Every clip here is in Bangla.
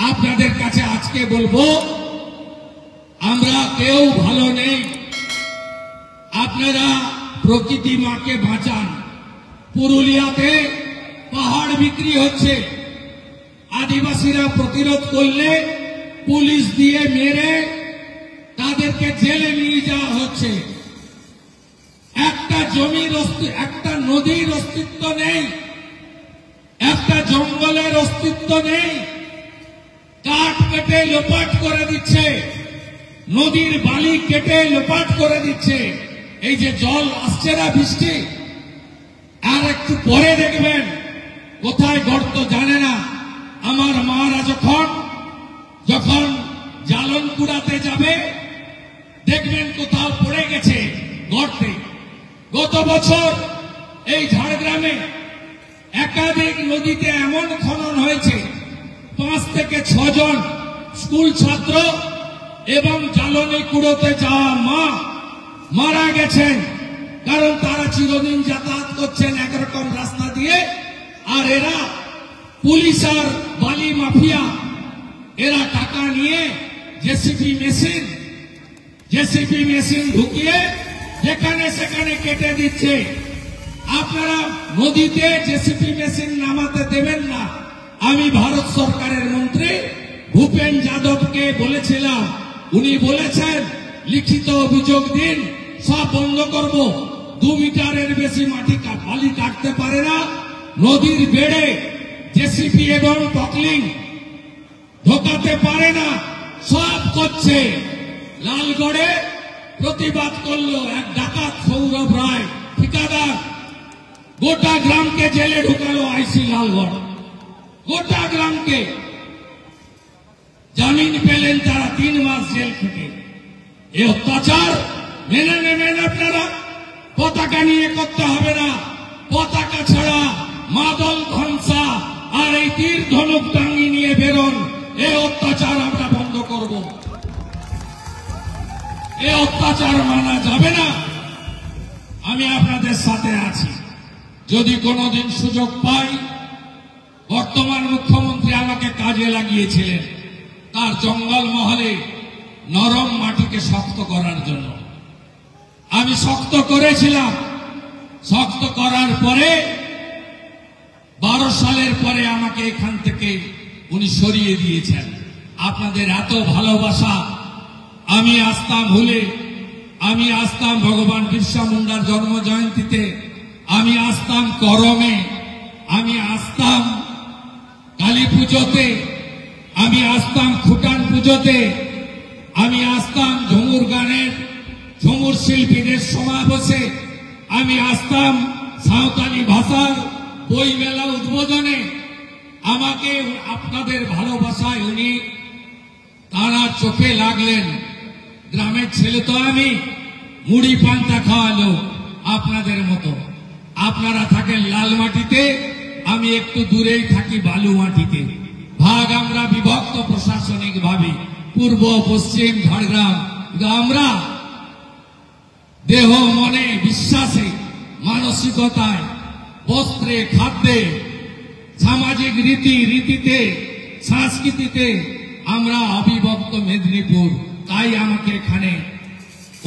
আপনাদের কাছে আজকে বলবো, আমরা কেউ ভালো নেই। আপনারা প্রকৃতি মাকে বাঁচান। পুরুলিয়াতে পাহাড় বিক্রি হচ্ছে, আদিবাসীরা প্রতিরোধ করলে পুলিশ দিয়ে মেরে তাদেরকে জেলে নিয়ে যাওয়া হচ্ছে। একটা জমির একটা নদীর অস্তিত্ব নেই, একটা জঙ্গলের অস্তিত্ব নেই। কাঠ কেটে লোপাট করে দিচ্ছে, নদীর বালি কেটে লোপাট করে দিচ্ছে। এই যে জল আসছে না বৃষ্টি, আর একটু পরে দেখবেন কোথায় গর্ত জানে না। আমার মারা যখন জ্বালন কুড়াতে যাবে দেখবেন কোথাও পড়ে গেছে গর্তে। গত বছর এই ঝাড়গ্রামে একাধিক নদীতে এমন খনন হয়েছে, 5 থেকে 6 জন স্কুল ছাত্র এবং জ্বালনি কুড়োতে যাওয়া মা মারা গেছেন। কারণ তারা চিরদিন যাতায়াত করছেন একরকম রাস্তা দিয়ে, আর এরা পুলিশ আর বালি মাফিয়া এরা টাকা নিয়ে জেসিবি মেশিন ঢুকিয়ে যেখানে সেখানে কেটে দিচ্ছে। আপনারা নদীতে জেসিবি মেশিন নামাতে দেবেন না। আমি ভারত সরকারের মন্ত্রী ভূপেন যাদবকে বলেছিলাম, উনি বলেছেন লিখিত অভিযোগ দিন, সব বন্ধ করব। 2 মিটারের বেশি বালি কাটতে পারে না, নদীর বেড়ে জেসিবি এবং পকলিং ঢোকাতে পারে না, সব করছে। লালগড়ে প্রতিবাদ করলো এক ডাকাত সৌরভ রায় ঠিকাদার, গোটা গ্রামকে জেলে ঢুকালো আইসি লালগড়। গোটা গ্রামকে জামিন পেলেন তারা 3 মাস জেল খেটে। এ অত্যাচার মেনে নেবেন আপনারা? পতাকা নিয়ে করতে হবে না, পতাকা ছাড়া মাদল ধ্বংসা আর এই তীর ধনুক টাঙ্গি নিয়ে বেরোন। এ অত্যাচার আমরা বন্ধ করব। এ অত্যাচার মানা যাবে না। আমি আপনাদের সাথে আছি। যদি কোনোদিন সুযোগ পাই, বর্তমান মুখ্যমন্ত্রী আমাকে কাজে লাগিয়েছিলেন তার জঙ্গল মহলে নরম মাটিকে শক্ত করার জন্য। আমি শক্ত করেছিলাম। শক্ত করার পরে 12 সালের পরে আমাকে এখান থেকে উনি সরিয়ে দিয়েছেন। আপনাদের এত ভালোবাসা, আমি আসতাম ভুলে, আমি আসতাম ভগবান বিরসা মুন্ডার জন্ম জয়ন্তীতে, আমি আসতাম করমে, আমি আসতাম কালী পুজোতে, আমি আসতাম খুটান পুজোতে, আমি আসতাম ঝুমুর গানের ঝুমুর শিল্পীদের সমাবেশে, আমি আসতাম সাঁওতালি ভাষার বই মেলা উদ্বোধনে। আমাকে আপনাদের ভালোবাসায় উনি তারা চোখে লাগলেন। গ্রামের ছেলে তো আমি, মুড়ি পান্তা খাওয়ালো আপনাদের মতো। আপনারা থাকেন লাল মাটিতে, আমি একটু দূরেই থাকি বালু মাটিতে। ভাগ আমরা বিভক্ত প্রশাসনিক ভাবে, পূর্ব পশ্চিম ঝাড়গ্রাম। আমরা দেহ মনে বিশ্বাসে মানসিকতায় বস্ত্রে খাদ্যে সামাজিক রীতিতে সংস্কৃতিতে আমরা অবিভক্ত মেদিনীপুর। তাই আমাকে এখানে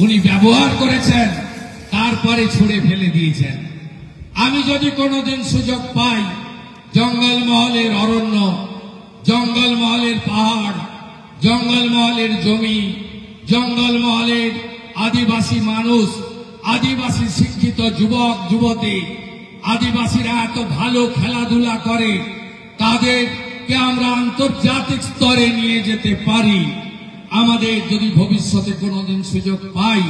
উনি ব্যবহার করেছেন, তারপরে ছুড়ে ফেলে দিয়েছেন। আমি যদি কোনোদিন সুযোগ পাই, জঙ্গলমহলের অরণ্য, জঙ্গলমহলের পাহাড়, জঙ্গলমহলের জমি, জঙ্গলমহলের আদিবাসী মানুষ, আদিবাসী শিক্ষিত যুবক যুবতী, আদিবাসীরা এত ভালো খেলাধুলা করে, তাদেরকে আমরা আন্তর্জাতিক স্তরে নিয়ে যেতে পারি। আমাদের যদি ভবিষ্যতে কোনোদিন সুযোগ পাই,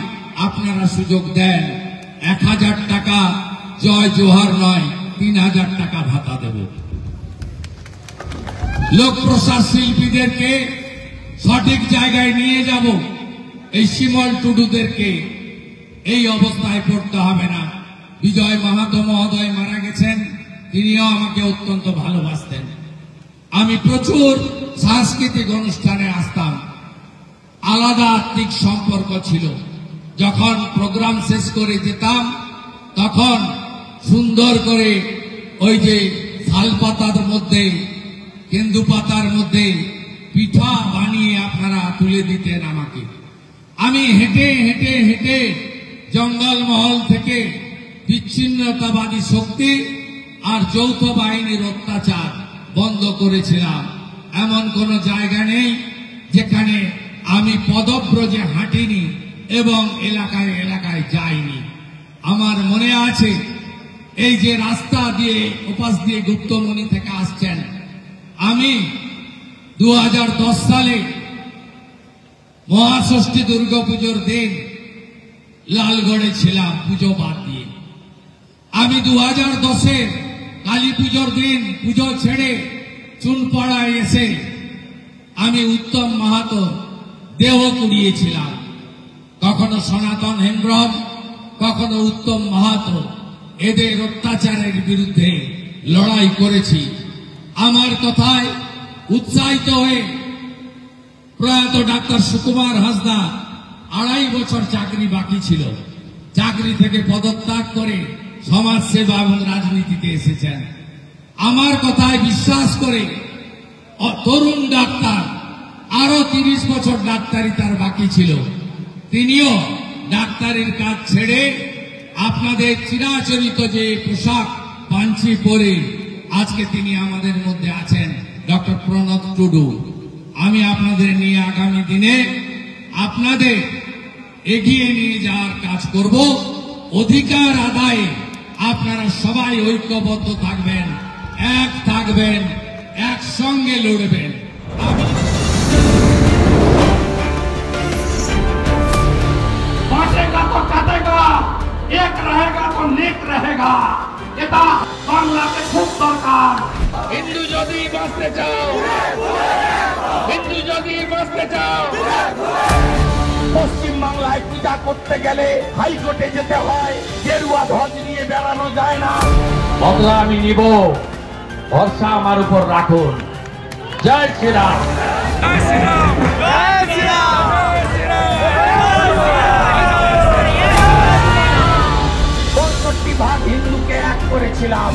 আপনারা সুযোগ দেন, 1000 টাকা জয় জোহার নয়, 3000 টাকা ভাতা দেব। লোক প্রসার শিল্পীদেরকে সঠিক জায়গায় নিয়ে যাব। এই শিমল টুডুদেরকে এই অবস্থায় পড়তে হবে না। বিজয় মাহাতো মহোদয় মারা গেছেন, তিনিও আমাকে অত্যন্ত ভালোবাসতেন। আমি প্রচুর সাংস্কৃতিক অনুষ্ঠানে আসতাম, আলাদা আত্মিক সম্পর্ক ছিল। যখন প্রোগ্রাম শেষ করে যেতাম, তখন সুন্দর করে ওই যে শাল পাতার মধ্যে, কেন্দু পাতার মধ্যে পিঠা বানিয়ে আপনারা তুলে দিতেন আমাকে। আমি হেঁটে হেঁটে হেঁটে জঙ্গলমহল থেকে বিচ্ছিন্নতাবাদী শক্তি আর যৌথ বাহিনীর অত্যাচার বন্ধ করেছিলাম। এমন কোন জায়গা নেই যেখানে আমি পদব্রজে হাঁটিনি এবং এলাকায় এলাকায় যাইনি। আমার মনে আছে এই যে রাস্তা দিয়ে ওপাশ দিয়ে গুপ্তমনি থেকে আসছেন, আমি 2010 সালে মহাষষ্ঠী দুর্গাপুজোর দিন লালগড়ে ছিলাম পুজো বাদ দিয়ে। আমি 2010-এর কালী পুজোর দিন পুজো ছেড়ে চুনপাড়ায় এসে আমি উত্তম মাহাতো দেহ কুড়িয়েছিলাম। কখনো সনাতন হেমব্রম, কখনো উত্তম মাহাতো, এদের অত্যাচারের বিরুদ্ধে লড়াই করেছি। আমার কথায় উৎসাহিত হয়ে প্রয়াত ডাক্তার সুকুমার হাসদা 2.5 বছর চাকরি বাকি ছিল, চাকরি থেকে পদত্যাগ করে সমাজসেবা এবং রাজনীতিতে এসেছেন। আমার কথায় বিশ্বাস করে তরুণ ডাক্তার, আরো 30 বছর ডাক্তারি তার বাকি ছিল, তিনিও ডাক্তারির কাজ ছেড়ে আপনাদের চিরাচরিত যে পোশাক পাঞ্চি পরে আজকে তিনি আমাদের মধ্যে আছেন, ডক্টর প্রণব টুডু। আমি আপনাদের নিয়ে আগামী দিনে আপনাদের এগিয়ে নিয়ে যাওয়ার কাজ করব। অধিকার আদায়ে আপনারা সবাই ঐক্যবদ্ধ থাকবেন, এক থাকবেন, একসঙ্গে লড়বেন। बांटेगा तो काटेगा, एक रहेगा तो नेक रहेगा। এটা বাংলাতে খুব দরকার। হিন্দু যদি বাঁচতে চাও, হিন্দু যদি বাঁচতে চাও, পশ্চিম বাংলায় পূজা করতে গেলে হাইকোর্টে যেতে হয়, গেরুয়া ধ্বজ নিয়ে বেড়ানো যায় না। বদলা আমি নিব, ভরসা আমার উপর রাখুন। জয় শ্রীরাম। জয় শ্রীরাম, জয় শ্রীরাম। 65 ভাগ হিন্দুকে এক করেছিলাম।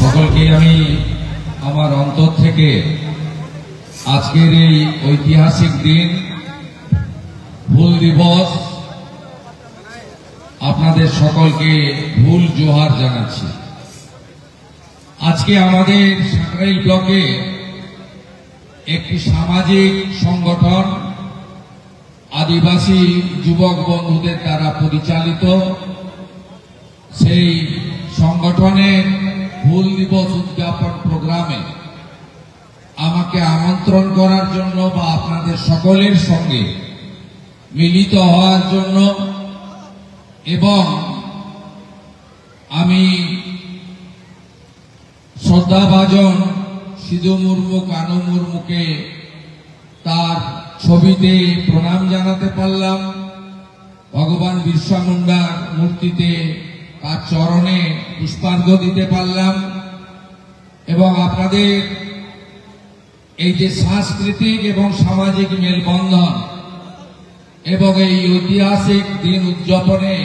সকলকে আমি আমার অন্তর থেকে আজকের এই ঐতিহাসিক দিন, হুল দিবস, আপনাদের সকলকে ভুল জোহার জানাচ্ছি। আজকে আমাদের সাঁকরাইল ব্লকে একটি সামাজিক সংগঠন আদিবাসী যুবক বন্ধুদের দ্বারা পরিচালিত, সেই সংগঠনের হুল দিবস উদযাপন প্রোগ্রামে আমাকে আমন্ত্রণ করার জন্য বা আপনাদের সকলের সঙ্গে মিলিত হওয়ার জন্য, এবং আমি শ্রদ্ধাভাজন সিধু মুর্মু, কানু মুর্মুকে তার ছবিতে প্রণাম জানাতে পারলাম, ভগবান বিরসা মুন্ডার মূর্তিতে তার চরণে পুষ্পার্ঘ্য দিতে পারলাম, এবং আপনাদের এই যে সাংস্কৃতিক এবং সামাজিক মেলবন্ধন এবং এই ঐতিহাসিক দিন উদযাপনে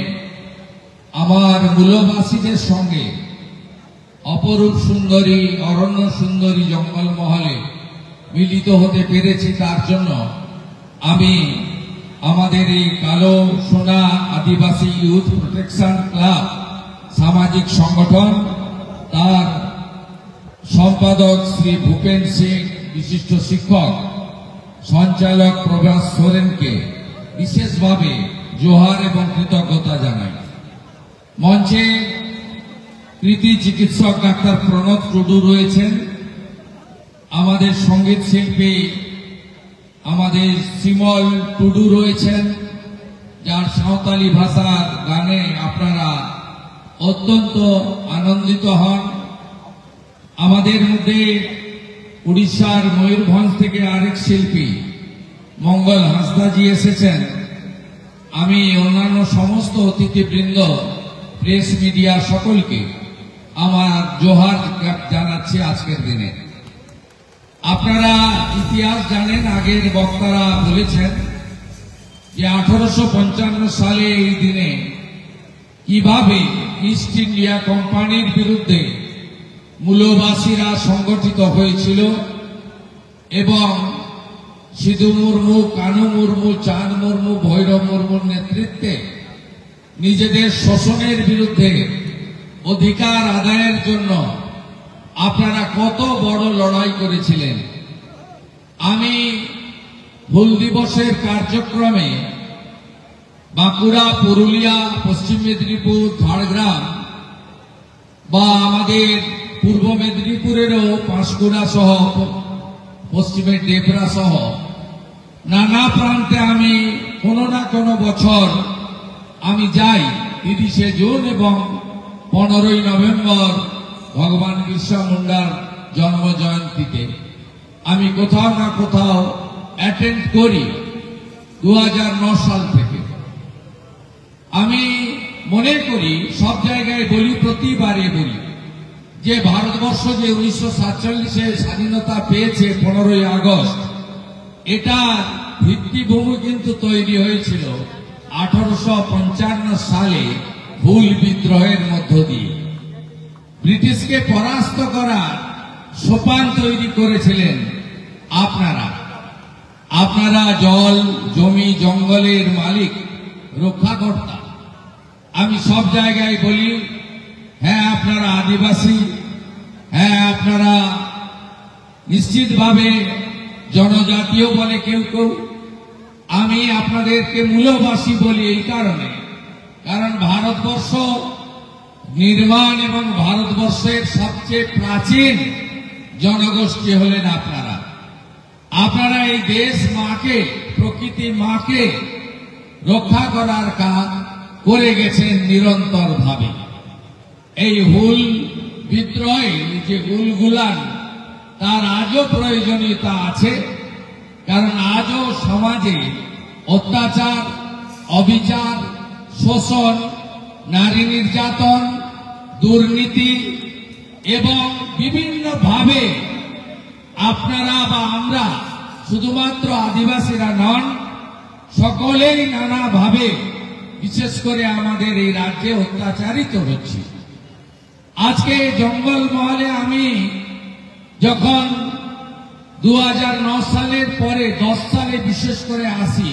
আমার মূলবাসীদের সঙ্গে অপরূপ সুন্দরী, অরণ্য সুন্দরী জঙ্গলমহলে মিলিত হতে পেরেছি, তার জন্য আমি আমাদের এই কালো সোনা আদিবাসী ইউথ প্রোটেকশন ক্লাব সামাজিক সংগঠন, তার সম্পাদক শ্রী ভূপেন সিং, বিশিষ্ট শিক্ষক, সঞ্চালক প্রভাস সোরেনকে বিশেষভাবে জোহার এবং কৃতজ্ঞতা জানাই। মঞ্চে কৃতি চিকিৎসক ডাক্তার প্রণব টুডু রয়েছেন, আমাদের সঙ্গীত শিল্পী আমাদের শিমল টুডু রয়েছেন, যার সাঁওতালি ভাষার গানে আপনারা অত্যন্ত আনন্দিত হন। আমাদের মধ্যে উড়িষ্যার ময়ূরভঞ্জ থেকে আরেক শিল্পী মঙ্গল হাঁসদাজি এসেছেন। আমি অন্যান্য সমস্ত অতিথিবৃন্দ, প্রেস মিডিয়া সকলকে আমার জোহার জানাচ্ছি আজকের দিনে। আপনারা ইতিহাস জানেন, আগের বক্তারা বলেছেন যে 1855 সালে এই দিনে কিভাবে ইস্ট ইন্ডিয়া কোম্পানির বিরুদ্ধে মূলবাসীরা সংগঠিত হয়েছিল এবং সিধু মুর্মু, কানু মুর্মু, চাঁদ মুর্মু, ভৈরব মুর্মুর নেতৃত্বে নিজেদের শোষণের বিরুদ্ধে অধিকার আদায়ের জন্য আপনারা কত বড় লড়াই করেছিলেন। আমি হুল দিবসের কার্যক্রমে বাঁকুড়া, পুরুলিয়া, পশ্চিম মেদিনীপুর, ঝাড়গ্রাম বা আমাদের পূর্ব মেদিনীপুরেরও পাঁশকুড়া সহ পশ্চিমের ডেবরা সহ নানা প্রান্তে আমি কোনো না কোনো বছর আমি যাই 30শে জুন এবং 15ই নভেম্বর ভগবান বিরসা মুন্ডার জন্ম জয়ন্তীতে আমি কোথাও না কোথাও অ্যাটেন্ড করি 2009 সাল থেকে। আমি মনে করি, সব জায়গায় বলি, প্রতিবারে বলি যে ভারতবর্ষ যে 1947-এ স্বাধীনতা পেয়েছে 15ই আগস্ট, এটা ভিত্তিভূমি কিন্তু তৈরি হয়েছিল 1855 সালে হুল বিদ্রোহের মধ্য দিয়ে। ব্রিটিশকে পরাস্ত করার সোপান তৈরি করেছিলেন আপনারা। আপনারা জল, জমি, জঙ্গলের মালিক, রক্ষাকর্তা। আমি সব জায়গায় বলি, হ্যাঁ আপনারা আদিবাসী, হ্যাঁ আপনারা নিশ্চিতভাবে জনজাতীয় বলে কেউ কেউ। আমি আপনাদেরকে মূলবাসী বলি এই কারণে, কারণ ভারতবর্ষ নির্মাণ এবং ভারতবর্ষের সবচেয়ে প্রাচীন জনগোষ্ঠী হলেন আপনারা। আপনারা এই দেশ মাকে, প্রকৃতি মাকে রক্ষা করার কাজ করে গেছেন নিরন্তর ভাবে। এই হুল বিদ্রোহে যে হুলগুলান, তার আজও প্রয়োজনীয়তা আছে, কারণ আজও সমাজে অত্যাচার, অবিচার, শোষণ, নারী নির্যাতন, দুর্নীতি এবং বিভিন্নভাবে আপনারা বা আমরা, শুধুমাত্র আদিবাসীরা নন, সকলেই নানাভাবে, বিশেষ করে আমাদের এই রাজ্যে অত্যাচারিত হচ্ছে। আজকে জঙ্গলমহলে আমি যখন 2009 সালের পরে 10 সালে বিশেষ করে আসি,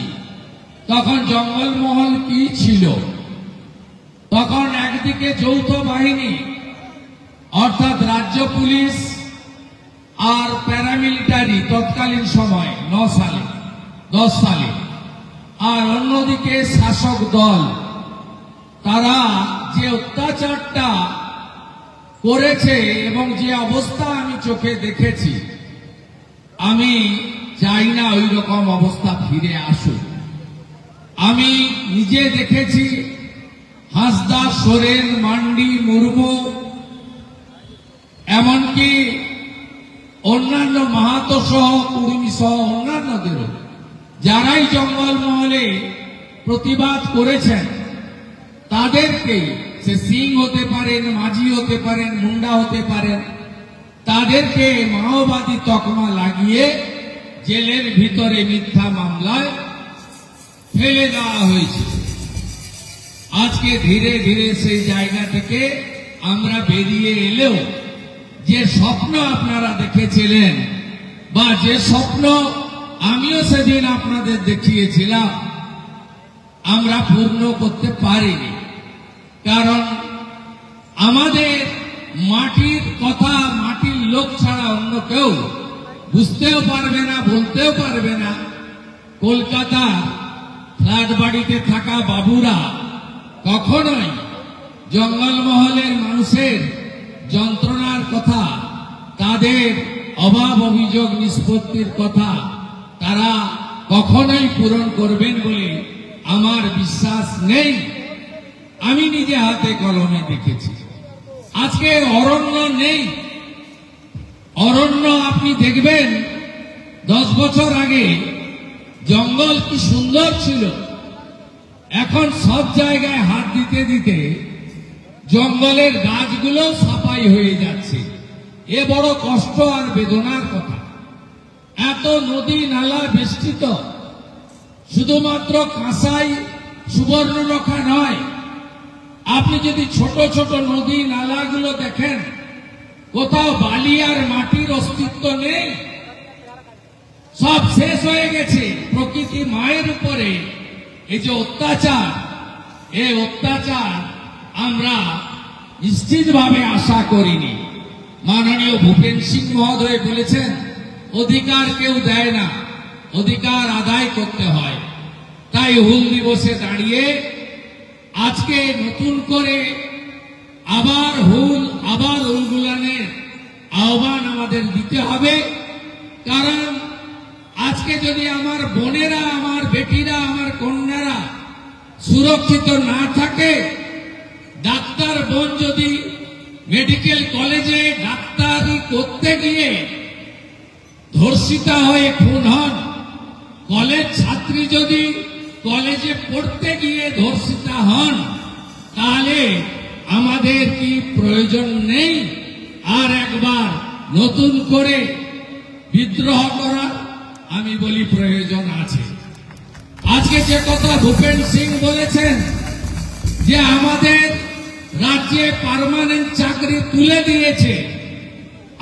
তখন জঙ্গলমহল কি ছিল? তখন একদিকে যৌথ বাহিনী অর্থাৎ রাজ্য পুলিশ আর প্যারামিলিটারি তৎকালীন সময় 10 সালে, আর অন্যদিকে শাসক দল। তারা যে অত্যাচারটা করেছে এবং যে অবস্থা আমি চোখে দেখেছি, আমি চাই না ওই রকম অবস্থা ফিরে আসুক। আমি নিজে দেখেছি হাঁসদা, সোরেন, মান্ডি, মুর্মু, এমনকি অন্যান্য মাহাতো সহ, কুর্মী সহ অন্যান্যদেরও, যারাই জঙ্গলমহলে প্রতিবাদ করেছেন, তাদেরকে, সে সিং হতে পারেন, মাঝি হতে পারেন, মুন্ডা হতে পারেন, তাদেরকে মাওবাদী তকমা লাগিয়ে জেলের ভিতরে মিথ্যা মামলায় ফেলে দেওয়া হয়েছে। আজকে ধীরে ধীরে সেই জায়গা থেকে আমরা বেরিয়ে এলেও যে স্বপ্ন আপনারা দেখেছিলেন, বা যে স্বপ্ন আমিও সেদিন আপনাদের দেখিয়েছিলাম, আমরা পূর্ণ করতে পারিনি, কারণ আমাদের মাটির কথা মাটির লোক ছাড়া অন্য কেউ বুঝতেও পারবে না, বলতেও পারবে না। কলকাতার ফ্ল্যাট বাড়িতে থাকা বাবুরা কখনোই জঙ্গলমহলের মানুষের যন্ত্রণার কথা, তাদের অভাব অভিযোগ নিষ্পত্তির কথা তারা কখনোই পূরণ করবেন বলে আমার বিশ্বাস নেই। আমি নিজে হাতে কলমে দেখেছি। আজকে অরণ্য নেই। অরণ্য আপনি দেখবেন 10 বছর আগে জঙ্গল কি সুন্দর ছিল, এখন সব জায়গায় হাত দিতে দিতে জঙ্গলের গাছগুলো সাফাই হয়ে যাচ্ছে। এ বড় কষ্ট আর বেদনার কথা। এত নদী নালা বেষ্টিত, শুধুমাত্র কাঁসাই সুবর্ণরেখা নয়, আপনি যদি ছোট ছোট নদী নালাগুলো দেখেন, কোথাও বালি আর মাটির অস্তিত্ব নেই, সব শেষ হয়ে গেছে। প্রকৃতি মায়ের উপরে এই যে অত্যাচার, এই অত্যাচার আমরা নিশ্চিতভাবে আশা করিনি। মাননীয় ভূপেন সিং মহোদয় বলেছেন, অধিকার কেউ দেয় না, অধিকার আদায় করতে হয়। তাই হুল দিবসে দাঁড়িয়ে আজকে নতুন করে আবার উলগুলানের আহ্বান আমাদের দিতে হবে। কারণ আজকে যদি আমার বোনেরা, আমার বেটিরা, আমার কন্যারা সুরক্ষিত না থাকে, ডাক্তার বোন যদি মেডিকেল কলেজে ডাক্তারি করতে গিয়ে ধর্ষিতা হয়ে খুন হন, কলেজ ছাত্রী যদি কলেজে পড়তে গিয়ে ধর্ষিতা হন, তাহলে আমাদের কি প্রয়োজন নেই আর একবার নতুন করে বিদ্রোহ করার? আমি বলি প্রয়োজন আছে। আজকে যে কথা ভূপেন সিং বলেছেন যে আমাদের রাজ্যে পার্মানেন্ট চাকরি তুলে দিয়েছে,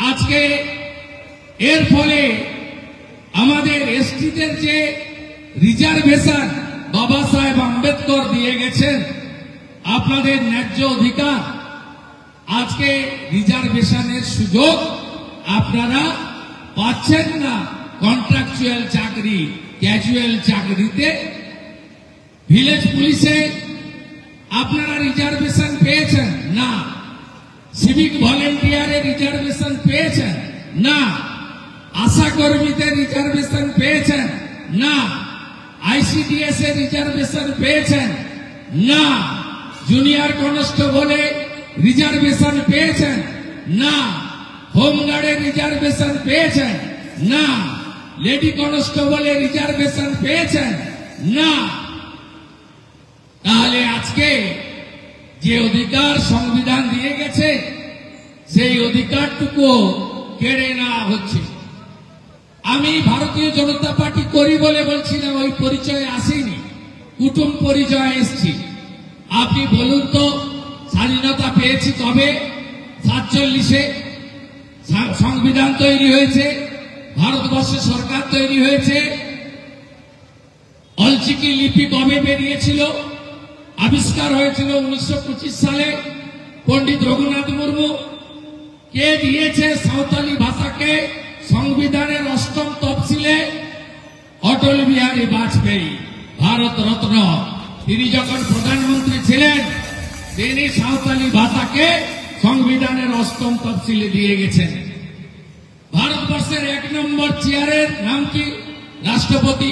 আজকে এর ফলে আমাদের এসটিদের যে রিজার্ভেশন বাবা সাহেব আম্বেদকর দিয়ে গেছেন, আপনাদের ন্যায্য অধিকার, আজকে রিজার্ভেশনের সুযোগ আপনারা পাচ্ছেন না। কন্ট্রাকচুয়াল চাকরি, ক্যাজুয়াল চাকরিতে, ভিলেজ পুলিশে আপনারা রিজার্ভেশন পেয়েছেন না, সিভিক ভলেন্টিয়ারে রিজার্ভেশন পেয়েছেন না, আশা কর্মীদের রিজার্ভেশন পেয়েছেন না, আইসিডিএস এর রিজার্ভেশন পেয়েছেন না, জুনিয়র কনস্টেবলে রিজার্ভেশন পেয়েছেন না, হোমগার্ডের রিজার্ভেশন পেয়েছেন না, লেডি কনস্টেবলে রিজার্ভেশন পেয়েছেন না। তাহলে আজকে যে অধিকার সংবিধান দিয়ে গেছে, সেই অধিকারটুকু কেড়ে নেওয়া হচ্ছে। আমি ভারতীয় জনতা পার্টি করি বলে বলছি না, ওই পরিচয়ে আসিনি, কুটুম পরিচয়ে এসছি। আপনি বলুন তো, স্বাধীনতা পেয়েছি তবে 47-এ সংবিধান তৈরি হয়েছে, ভারতবর্ষে সরকার তৈরি হয়েছে, অলচিকি লিপি কবে বেরিয়েছিল? আবিষ্কার হয়েছিল 1925 সালে। পণ্ডিত রঘুনাথ মুর্মু। কে দিয়েছে সাঁওতালি ভাষাকে সংবিধানের 8ম তফসিলে? অটল বিহারী বাজপেয়ী, ভারত রত্ন। তিনি যখন প্রধানমন্ত্রী ছিলেন, তিনি সাঁওতালি ভাষাকে সংবিধানের 8ম তফসিলে দিয়ে গেছেন। ভারতবর্ষের 1 নম্বর চেয়ারের নাম কি? রাষ্ট্রপতি।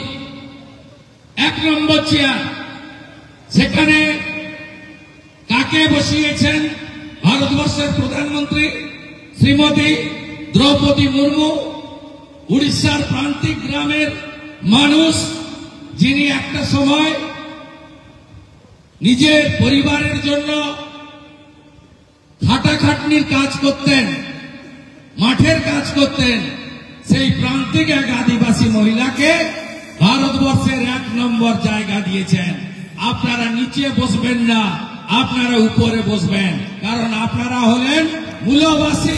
1 নম্বর চেয়ার, সেখানে কাকে বসিয়েছেন? ভারতবর্ষের প্রধানমন্ত্রী শ্রীমতী দ্রৌপদী মুর্মু। উড়িষ্যার প্রান্তিক গ্রামের মানুষ, যিনি একটা সময় নিজের পরিবারের জন্য খাটাখাটনির কাজ করতেন, মাঠের কাজ করতেন, সেই প্রান্তিক এক আদিবাসী মহিলাকে ভারতবর্ষের 1 নম্বর জায়গা দিয়েছেন। আপনারা নিচে বসবেন না, আপনারা উপরে বসবেন, কারণ আপনারা হলেন মূলবাসী।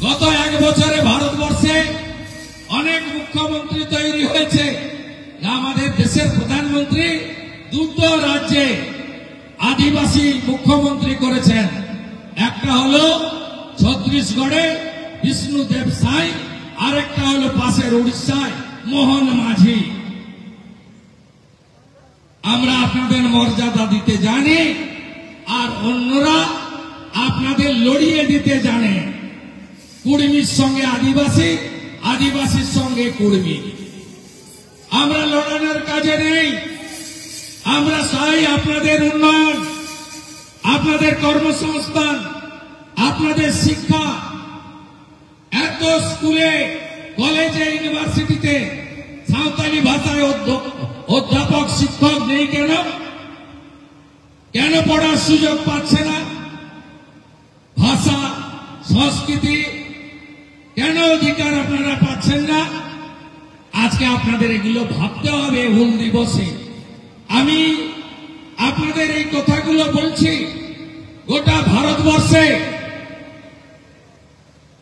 গত 1 বছরে ভারতবর্ষে অনেক মুখ্যমন্ত্রী তৈরি হয়েছে, আমাদের দেশের প্রধানমন্ত্রী দুটো রাজ্যে আদিবাসী মুখ্যমন্ত্রী করেছেন। একটা হলো ছত্তিশগড়ে বিষ্ণুদেব সাই, আরেকটা হলো পাশের উড়িষ্যায় মোহন মাঝি। আমরা আপনাদের মর্যাদা দিতে জানি, আর অন্যরা আপনাদের লড়িয়ে দিতে জানে। কুর্মীর সঙ্গে আদিবাসী, আদিবাসীর সঙ্গে কুর্মী। আমরা লড়ানোর কাজে নেই। আমরা চাই আপনাদের উন্নয়ন, আপনাদের কর্মসংস্থান, আপনাদের শিক্ষা। এত স্কুলে, কলেজে, ইউনিভার্সিটিতে সাঁওতালি ভাষায় অধ্যাপক শিক্ষক নেই কেন? কেন পড়ার সুযোগ পাচ্ছে না? ভাষা, সংস্কৃতি কেন অধিকার আপনারা পাচ্ছেন না? আজকে আপনাদের এগুলো ভাবতে হবে হুল দিবসে। আমি আপনাদের এই কথাগুলো বলছি। গোটা ভারতবর্ষে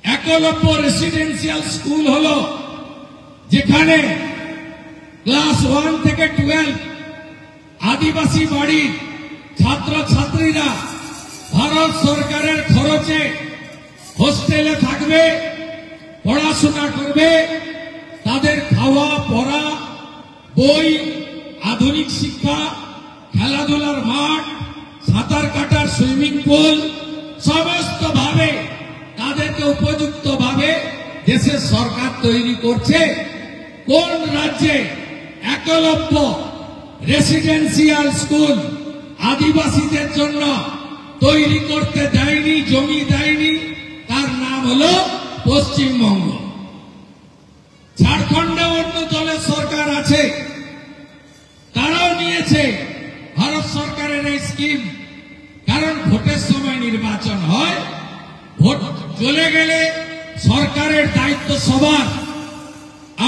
একলব্য রেসিডেন্সিয়াল স্কুল হলো, যেখানে ক্লাস 1 থেকে 12 আদিবাসী বাড়ির ছাত্রছাত্রীরা ভারত সরকারের খরচে হোস্টেলে থাকবে, পড়াশোনা করবে। তাদের খাওয়া, পড়া, বই, আধুনিক শিক্ষা, খেলাধুলার মাঠ, সাঁতার কাটার সুইমিং পুল, সমস্ত ভাবে তাদেরকে উপযুক্ত ভাবে দেশের সরকার তৈরি করছে। কোন রাজ্যে একলব্য রেসিডেন্সিয়াল স্কুল আদিবাসীদের জন্য তৈরি করতে দেয়নি, জমি দেয়নি? তার নাম হলো পশ্চিমবঙ্গ। ঝাড়খণ্ডে অন্য দলের সরকার আছে, তারাও নিয়েছে ভারত সরকারের এই স্কিম। কারণ ভোটের সময় নির্বাচন হয়, ভোট চলে গেলে সরকারের দায়িত্ব সবার,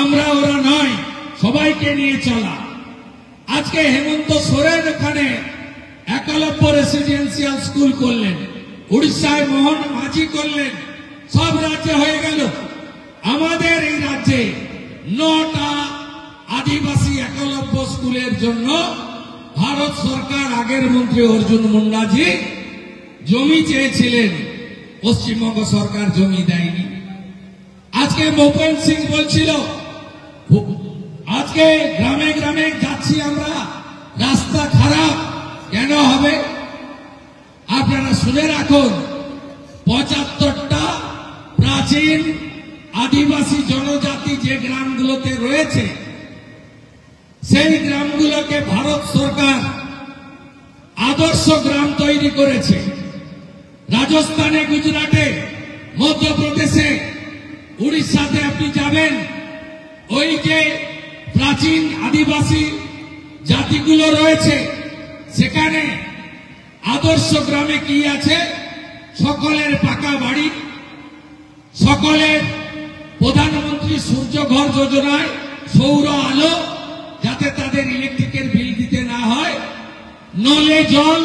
আমরা ওরা নয়, সবাইকে নিয়ে চলা। আজকে হেমন্ত সোরেন ওখানে একলব্য রেসিডেন্সিয়াল স্কুল করলেন, উড়িষ্যায় মোহন মাঝি করলেন, সব রাজ্যে হয়ে গেল। আমাদের এই রাজ্যে 9টা আদিবাসী একলব্য স্কুলের জন্য ভারত সরকার, আগের মন্ত্রী অর্জুন মুন্ডাজি জমি চেয়েছিলেন, পশ্চিমবঙ্গ সরকার জমি দেয়নি। আজকে মোপেন সিং বলছিল, আজকে গ্রামে গ্রামে যাচ্ছি আমরা, রাস্তা খারাপ কেন হবে? আপনারা শুনে রাখুন, 75টা প্রাচীন আদিবাসী জনজাতি যে গ্রামগুলোতে রয়েছে, সেই গ্রামগুলোকে ভারত সরকার আদর্শ গ্রাম তৈরি করেছে। রাজস্থানে, গুজরাটে, মধ্যপ্রদেশে, উড়িষ্যাতে আপনি যাবেন, ওই যে প্রাচীন আদিবাসী জাতিগুলো রয়েছে, সেখানে আদর্শ গ্রামে কি আছে? সকলের পাকা বাড়ি, সকলের প্রধানমন্ত্রী সূর্যঘর যোজনায় সৌর আলো, যাতে তাদের ইলেকট্রিকের বিল দিতে না হয়, নলে জল,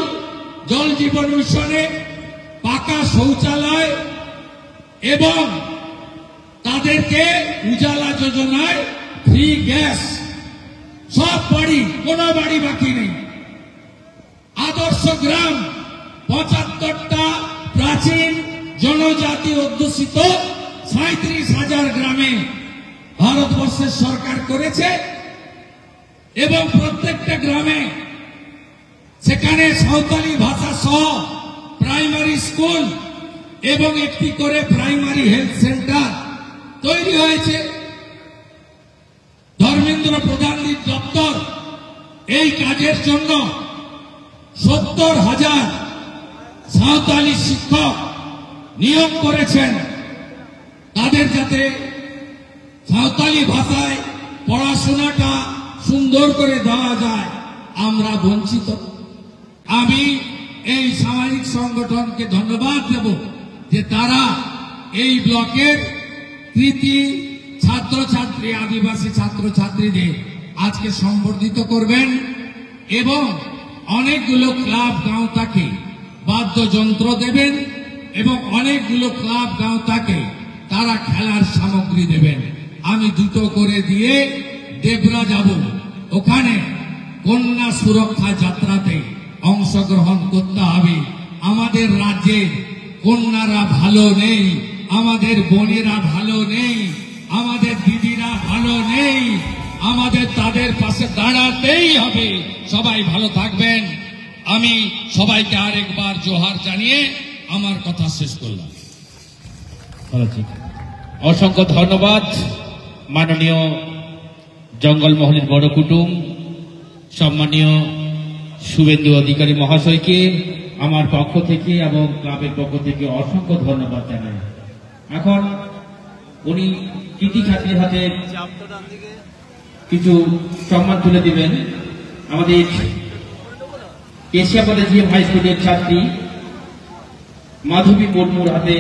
জল জীবন মিশনে পাকা শৌচালয়, এবং তাদেরকে উজালা যোজনায় ফ্রি গ্যাস। সব বাড়ি, কোন বাড়ি বাকি নেই। আদর্শ গ্রাম 75টা প্রাচীন জনজাতি অধ্যুষিত 37,000 গ্রামে ভারতবর্ষের সরকার করেছে, এবং প্রত্যেকটা গ্রামে সেখানে সাঁওতালি ভাষা সহ প্রাইমারি স্কুল এবং একটি করে প্রাইমারি হেলথ সেন্টার তৈরি হয়েছে। ধর্মেন্দ্র প্রধানজির দপ্তর এই কাজের জন্য 70,000 সাঁওতালি শিক্ষক নিয়োগ করেছেন, তাদের যাতে সাঁওতালি ভাষায় পড়াশোনাটা সুন্দর করে দেওয়া যায়। আমরা বঞ্চিত। আমি এই সামাজিক সংগঠনকে ধন্যবাদ দেব যে তারা এই ব্লকের কৃতি ছাত্রছাত্রী, আদিবাসী ছাত্রছাত্রীদের আজকে সম্বর্ধিত করবেন, এবং অনেকগুলো ক্লাব গাঁওতাকে বাদ্যযন্ত্র দেবেন, এবং অনেকগুলো ক্লাব গাঁওতাকে তারা খেলার সামগ্রী দেবেন। আমি দুটো করে দিয়ে দেবরা যাব, ওখানে কন্যা সুরক্ষা যাত্রাতে অংশগ্রহণ করতে হবে। আমাদের রাজ্যের কন্যারা ভালো নেই, আমাদের বোনেরা ভালো নেই, আমাদের দিদিরা ভালো নেই, আমাদের তাদের পাশে দাঁড়াতেই হবে। সবাই ভালো থাকবেন। আমি সবাইকে আরেকবার জোহার জানিয়ে আমার কথা শেষ করলাম। অসংখ্য ধন্যবাদ মাননীয় জঙ্গলমহলের বড় কুটুম সম্মানীয় শুভেন্দু অধিকারী মহাশয়কে আমার পক্ষ থেকে এবং ক্লাবের পক্ষ থেকে অসংখ্য ধন্যবাদ জানাই। এখন উনি কৃতি ছাত্রীর হাতে কিছু সম্মান তুলে দিবেন। আমাদের এশিয়া কলেজিয়াম হাই স্কুলের ছাত্রী মাধবী মুর্মুর হাতে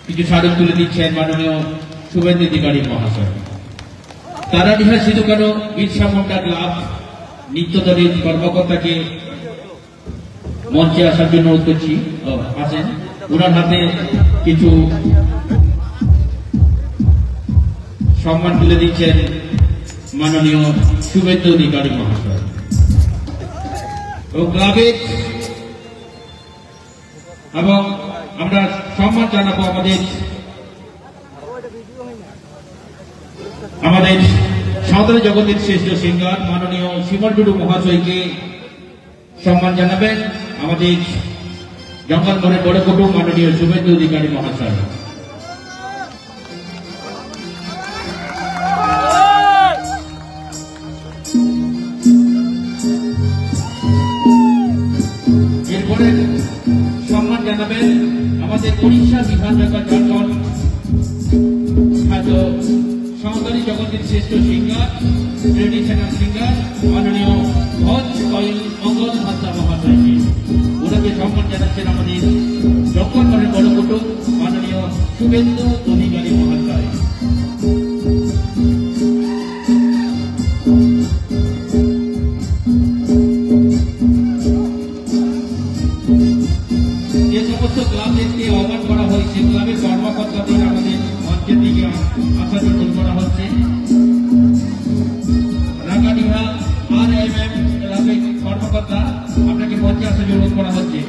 কিছু স্মারক তুলে দিচ্ছেন মাননীয় শুভেন্দু অধিকারী মহাশয়। তারাডিহা সিধুকানো বিরসা মুন্ডা ক্লাব নিত্যদলের কর্মকর্তাকে মঞ্চে আসার জন্য অনুরোধ করছি। আছেন ওনার হাতে কিছু সম্মান তুলে দিচ্ছেন মাননীয় শুভেন্দু অধিকারী মহাশয়। এবং ক্লাবের এবং আমরা সম্মান জানাবো আমাদের সাঁওতালি জগতের শ্রেষ্ঠ সিঙ্গার মাননীয় শিমল টুডু মহাশয়কে সম্মান জানাবেন আমাদের জঙ্গলমহলের বড় কুটুম মাননীয় শুভেন্দু অধিকারী মহাশয়। এরপরে সম্মান জানাবেন আমাদের উড়িষ্যা বিধানসভা ঝাড়খণ্ড খ্যাত সাঁওতালি জগতের শ্রেষ্ঠ সিঙ্গার ট্রেডিশনাল সিঙ্গার মাননীয় ভজ কয়েল মঙ্গল ভাষা মহাশয়কে। ওনাকে সম্মান জানাচ্ছেন আমাদের জঙ্গলমহলের বড় কুটুম মাননীয় শুভেন্দু অধিকারী মহাশয়। যে সমস্ত ক্লাবদেরকে আহ্বান করা হয়েছে ক্লাবের কর্মকর্তাদের আমাদের মঞ্চের দিকে আসার জন্য করা হচ্ছে। রাঙ্গাডিহা RMM ক্লাবের কর্মকর্তা আপনাকে মঞ্চে আসার জন্য করা হচ্ছে।